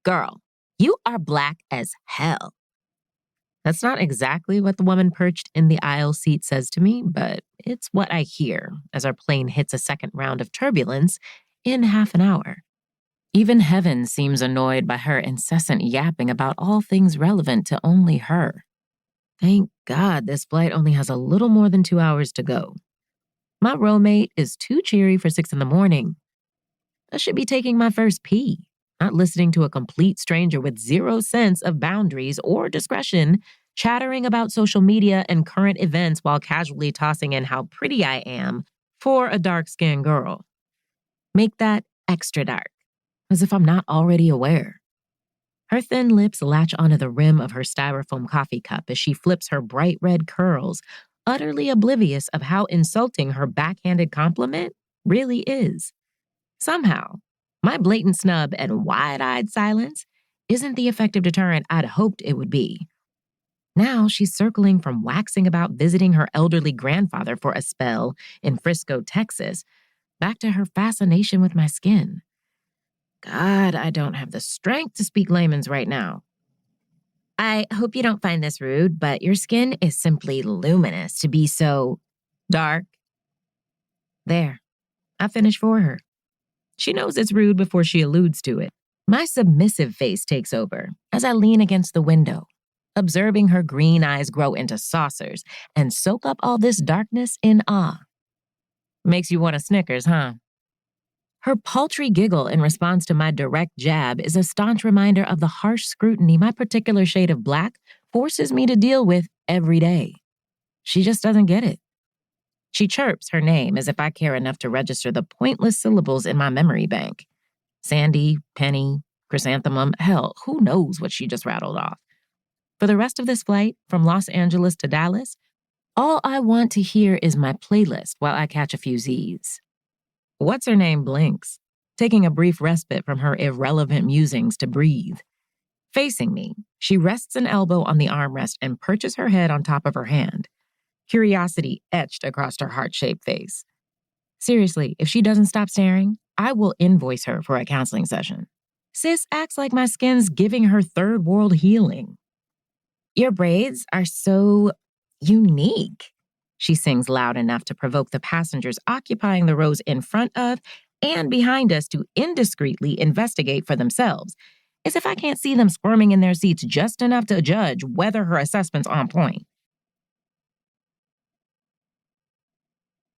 Girl, you are black as hell. That's not exactly what the woman perched in the aisle seat says to me, but it's what I hear as our plane hits a second round of turbulence in half an hour. Even heaven seems annoyed by her incessant yapping about all things relevant to only her. Thank God this flight only has a little more than 2 hours to go. My roommate is too cheery for 6 a.m. I should be taking my first pee, not listening to a complete stranger with zero sense of boundaries or discretion chattering about social media and current events while casually tossing in how pretty I am for a dark-skinned girl. Make that extra dark, as if I'm not already aware. Her thin lips latch onto the rim of her styrofoam coffee cup as she flips her bright red curls, utterly oblivious of how insulting her backhanded compliment really is. Somehow, my blatant snub and wide-eyed silence isn't the effective deterrent I'd hoped it would be. Now she's circling from waxing about visiting her elderly grandfather for a spell in Frisco, Texas, back to her fascination with my skin. God, I don't have the strength to speak layman's right now. I hope you don't find this rude, but your skin is simply luminous to be so dark. There, I finished for her. She knows it's rude before she alludes to it. My submissive face takes over as I lean against the window, observing her green eyes grow into saucers and soak up all this darkness in awe. Makes you want a Snickers, huh? Her paltry giggle in response to my direct jab is a staunch reminder of the harsh scrutiny my particular shade of black forces me to deal with every day. She just doesn't get it. She chirps her name as if I care enough to register the pointless syllables in my memory bank. Sandy, Penny, Chrysanthemum, hell, who knows what she just rattled off. For the rest of this flight, from Los Angeles to Dallas, all I want to hear is my playlist while I catch a few Z's. What's-her-name blinks, taking a brief respite from her irrelevant musings to breathe. Facing me, she rests an elbow on the armrest and perches her head on top of her hand, curiosity etched across her heart-shaped face. Seriously, if she doesn't stop staring, I will invoice her for a counseling session. Sis acts like my skin's giving her third world healing. Your braids are so unique, she sings loud enough to provoke the passengers occupying the rows in front of and behind us to indiscreetly investigate for themselves, as if I can't see them squirming in their seats just enough to judge whether her assessment's on point.